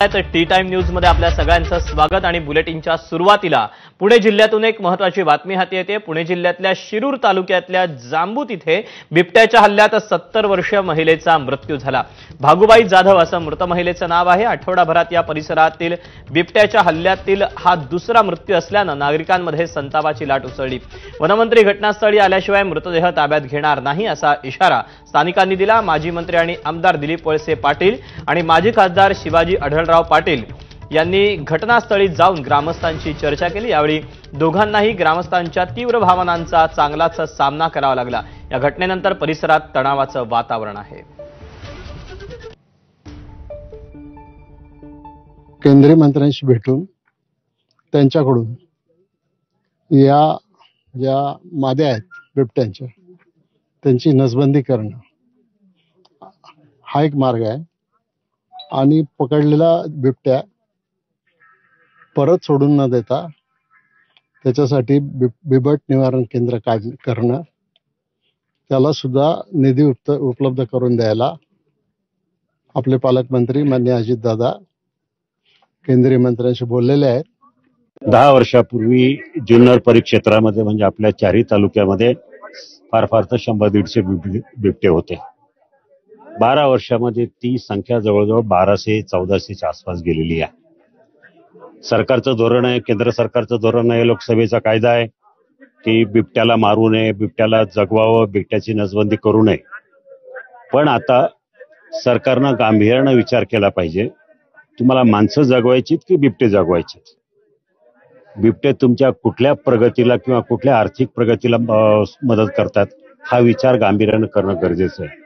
तर T time news मध्ये आपल्या सगळ्यांचं स्वागत आणि बुलेटिनच्या सुरुवातीला पुणे जिल्ह्यातून एक महत्त्वाची बातमी हाती येते। पुणे जिल्ह्यातल्या शिरूर तालुक्यातल्या जांबूत इथे बिबट्याच्या हल्ल्यात 70 वर्षीय महिलेचा मृत्यू झाला। भागुबाई जाधव असं मृत महिलेचं नाव आहे। आठवडाभरात या परिसरातील बिबट्याच्या हल्ल्यातील हा दुसरा मृत्यू असल्यानं नागरिकांमध्ये संतापाची लाट उसळली। वनमंत्री घटनास्थळी आल्याशिवाय मृतदेह ताब्यात घेणार नाही असा इशारा स्थानिकांनी दिला। माजी मंत्री आणि आमदार दिलीप वळसे पाटील आणि माजी खासदार शिवाजी आढळराव पाटील यांनी घटनास्थळी जाऊन ग्रामस्थांशी चर्चा केली। यावेळी दोघांनाही ग्रामस्थांच्या तीव्र भावनांचा चांगलाच सामना करावा लागला। या घटनेनंतर परिसरात तणावाचं वातावरण आहे। केंद्रीय मंत्र्यांशी भेटून त्यांच्याकडून या ज्या माद्या आहेत बिबट्यांच्या त्यांची नसबंदी करणं हा एक मार्ग आहे आणि पकडलेला बिबट्या परत सोडून न देता त्याच्यासाठी बिबट निवारण केंद्र करणं, त्याला सुद्धा निधी उपलब्ध करून द्यायला आपले पालकमंत्री माननीय अजितदादा केंद्रीय मंत्र्यांशी बोललेले आहेत। 10 वर्षापूर्वी जुन्नर परिक्षेत्रामध्ये म्हणजे आपल्या चारही तालुक्यामध्ये फार तर 100-150 बिबटे होते। 12 वर्षामध्ये ती संख्या जवळजवळ 1200-1400च्या आसपास गेलेली आहे। सरकारचं धोरण आहे, केंद्र सरकारचं धोरण आहे, लोकसभेचा कायदा आहे की बिबट्याला मारू नये, बिबट्याला जगवावं, बिबट्याची नसबंदी करू नये। पण आता सरकारनं गांभीर्यानं विचार केला पाहिजे, तुम्हाला माणसं जगवायचीत की बिबटे जगवायचेत? बिबटे तुमच्या कुठल्या प्रगतीला किंवा कुठल्या आर्थिक प्रगतीला मदत करतात हा विचार गांभीर्यानं करणं गरजेचं आहे।